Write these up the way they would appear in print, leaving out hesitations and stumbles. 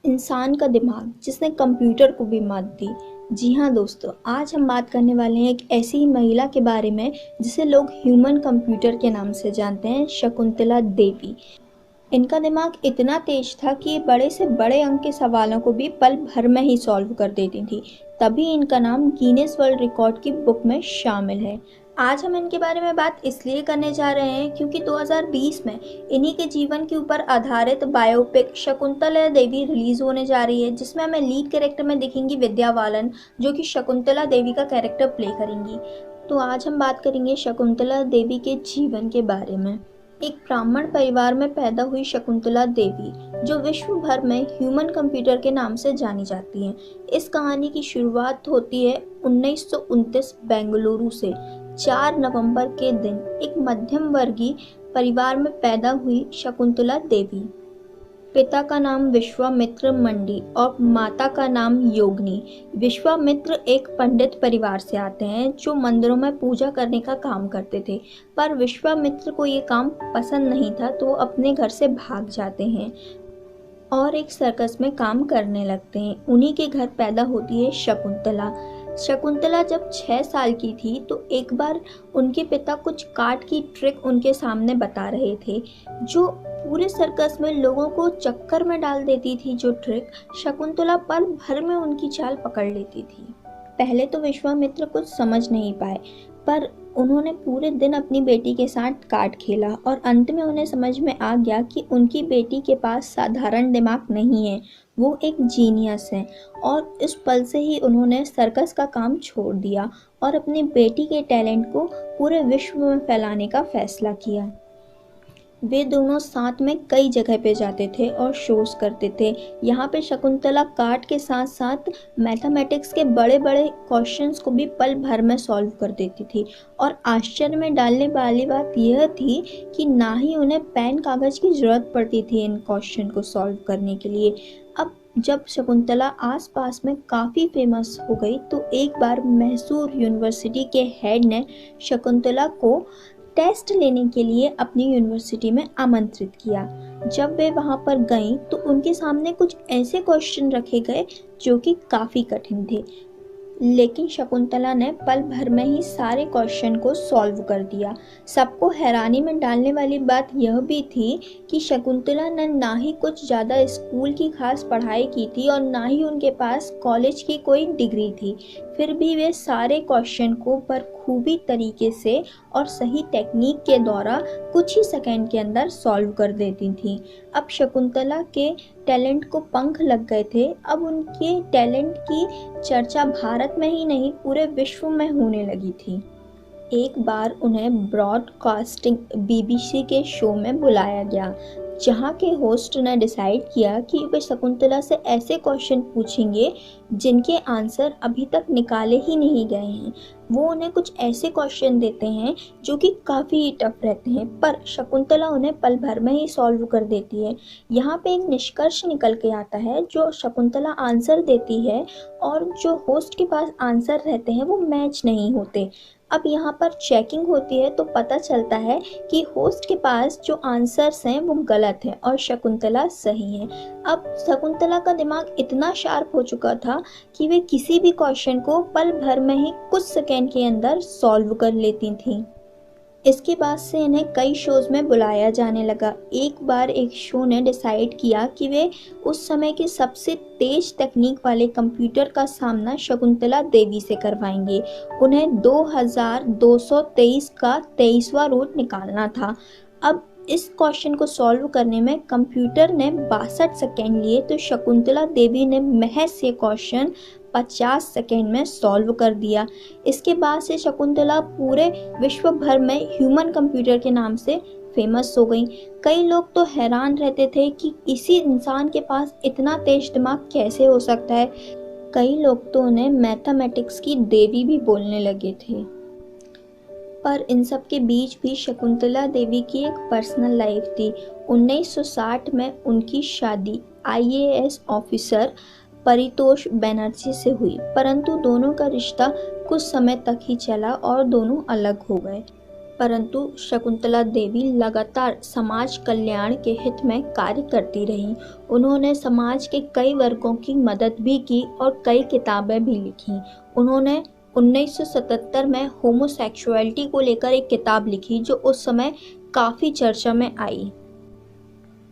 इंसान का दिमाग जिसने कंप्यूटर को भी मात दी। जी हाँ दोस्तों, आज हम बात करने वाले हैं एक ऐसी ही महिला के बारे में जिसे लोग ह्यूमन कंप्यूटर के नाम से जानते हैं, शकुंतला देवी। इनका दिमाग इतना तेज था कि ये बड़े से बड़े अंक के सवालों को भी पल भर में ही सॉल्व कर देती थी। तभी इनका नाम गिनीज वर्ल्ड रिकॉर्ड की बुक में शामिल है। आज हम इनके बारे में बात इसलिए करने जा रहे हैं क्योंकि 2020 में इन्हीं के जीवन के ऊपर आधारित बायोपिक शकुंतला देवी रिलीज होने जा रही है, जिसमें हमें लीड कैरेक्टर में दिखेंगी विद्या बालन, जो कि शकुंतला देवी का कैरेक्टर प्ले करेंगी। तो आज हम बात करेंगे शकुंतला देवी के जीवन के बारे में। एक ब्राह्मण परिवार में पैदा हुई शकुंतला देवी, जो विश्व भर में ह्यूमन कंप्यूटर के नाम से जानी जाती हैं। इस कहानी की शुरुआत होती है 1929 बेंगलुरु से। 4 नवंबर के दिन एक मध्यम वर्गीय परिवार में पैदा हुई शकुंतला देवी। पिता का नाम विश्वामित्र मंडी और माता का नाम योगिनी। विश्वामित्र एक पंडित परिवार से आते हैं जो मंदिरों में पूजा करने का काम करते थे, पर विश्वामित्र को ये काम पसंद नहीं था, तो वो अपने घर से भाग जाते हैं और एक सर्कस में काम करने लगते हैं। उन्हीं के घर पैदा होती है शकुंतला। शकुंतला जब 6 साल की थी तो एक बार उनके पिता कुछ कार्ड की ट्रिक उनके सामने बता रहे थे, जो पूरे सर्कस में लोगों को चक्कर में डाल देती थी। जो ट्रिक शकुंतला पल भर में उनकी चाल पकड़ लेती थी। पहले तो विश्वामित्र कुछ समझ नहीं पाए, पर उन्होंने पूरे दिन अपनी बेटी के साथ कार्ड खेला और अंत में उन्हें समझ में आ गया कि उनकी बेटी के पास साधारण दिमाग नहीं है, वो एक जीनियस है। और इस पल से ही उन्होंने सर्कस का काम छोड़ दिया और अपनी बेटी के टैलेंट को पूरे विश्व में फैलाने का फैसला किया। वे दोनों साथ में कई जगह पे जाते थे और शोज करते थे। यहाँ पे शकुंतला कार्ड के साथ साथ मैथमेटिक्स के बड़े बड़े क्वेश्चंस को भी पल भर में सॉल्व कर देती थी। और आश्चर्य में डालने वाली बात यह थी कि ना ही उन्हें पेन कागज की जरूरत पड़ती थी इन क्वेश्चन को सॉल्व करने के लिए। अब जब शकुंतला आसपास में काफ़ी फेमस हो गई तो एक बार मैसूर यूनिवर्सिटी के हेड ने शकुंतला को टेस्ट लेने के लिए अपनी यूनिवर्सिटी में आमंत्रित किया। जब वे वहां पर गईं तो उनके सामने कुछ ऐसे क्वेश्चन रखे गए जो कि काफ़ी कठिन थे, लेकिन शकुंतला ने पल भर में ही सारे क्वेश्चन को सॉल्व कर दिया। सबको हैरानी में डालने वाली बात यह भी थी कि शकुंतला ने ना ही कुछ ज़्यादा स्कूल की खास पढ़ाई की थी और ना ही उनके पास कॉलेज की कोई डिग्री थी, फिर भी वे सारे क्वेश्चन को बखूबी तरीके से और सही टेक्निक के द्वारा कुछ ही सेकंड के अंदर सॉल्व कर देती थी। अब शकुंतला के टैलेंट को पंख लग गए थे। अब उनके टैलेंट की चर्चा भारत में ही नहीं पूरे विश्व में होने लगी थी। एक बार उन्हें ब्रॉडकास्टिंग बीबीसी के शो में बुलाया गया, जहां के होस्ट ने डिसाइड किया कि वे शकुंतला से ऐसे क्वेश्चन पूछेंगे जिनके आंसर अभी तक निकाले ही नहीं गए हैं। वो उन्हें कुछ ऐसे क्वेश्चन देते हैं जो कि काफ़ी टफ रहते हैं, पर शकुंतला उन्हें पल भर में ही सॉल्व कर देती है। यहाँ पे एक निष्कर्ष निकल के आता है, जो शकुंतला आंसर देती है और जो होस्ट के पास आंसर रहते हैं वो मैच नहीं होते। अब यहाँ पर चेकिंग होती है तो पता चलता है कि होस्ट के पास जो आंसर्स हैं वो गलत हैं और शकुंतला सही है। अब शकुंतला का दिमाग इतना शार्प हो चुका था कि वे किसी भी क्वेश्चन को पल भर में ही कुछ सेकेंड के अंदर सॉल्व कर लेती थीं। इसके बाद से इन्हें कई शोज में बुलाया जाने लगा। एक बार एक शो ने डिसाइड किया कि वे उस समय के सबसे तेज तकनीक वाले कंप्यूटर का सामना शकुंतला देवी से करवाएंगे। उन्हें 2223 का 23वां रूट निकालना था। अब इस क्वेश्चन को सॉल्व करने में कंप्यूटर ने 62 सेकेंड लिए, तो शकुंतला देवी ने महज ये क्वेश्चन 50 सेकेंड में सॉल्व कर दिया। इसके बाद से शकुंतला पूरे विश्व भर में ह्यूमन कंप्यूटर के नाम से फेमस हो गई। कई लोग तो हैरान रहते थे कि इसी इंसान के पास इतना तेज दिमाग कैसे हो सकता है। कई लोग तो उन्हें मैथमेटिक्स की देवी भी बोलने लगे थे। पर इन सब के बीच भी शकुंतला देवी की एक पर्सनल लाइफ थी। 1960 में उनकी शादी आईएएस ऑफिसर परितोष बनर्जी से हुई, परंतु दोनों का रिश्ता कुछ समय तक ही चला और दोनों अलग हो गए। परंतु शकुंतला देवी लगातार समाज कल्याण के हित में कार्य करती रहीं। उन्होंने समाज के कई वर्गों की मदद भी की और कई किताबें भी लिखीं। उन्होंने 1977 में होमोसेक्सुअलिटी को लेकर एक किताब लिखी जो उस समय काफ़ी चर्चा में आई।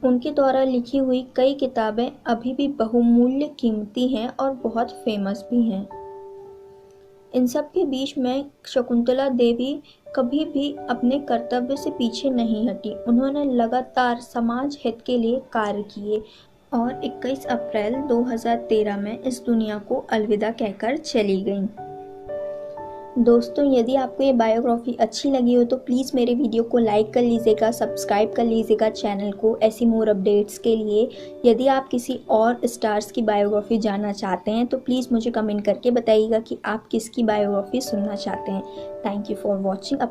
उनके द्वारा लिखी हुई कई किताबें अभी भी बहुमूल्य कीमती हैं और बहुत फेमस भी हैं। इन सब के बीच में शकुंतला देवी कभी भी अपने कर्तव्य से पीछे नहीं हटी। उन्होंने लगातार समाज हित के लिए कार्य किए और 21 अप्रैल 2013 में इस दुनिया को अलविदा कहकर चली गईं। दोस्तों, यदि आपको ये बायोग्राफी अच्छी लगी हो तो प्लीज़ मेरे वीडियो को लाइक कर लीजिएगा, सब्सक्राइब कर लीजिएगा चैनल को ऐसी मोर अपडेट्स के लिए। यदि आप किसी और स्टार्स की बायोग्राफी जानना चाहते हैं तो प्लीज़ मुझे कमेंट करके बताइएगा कि आप किसकी बायोग्राफी सुनना चाहते हैं। Thank you for watching.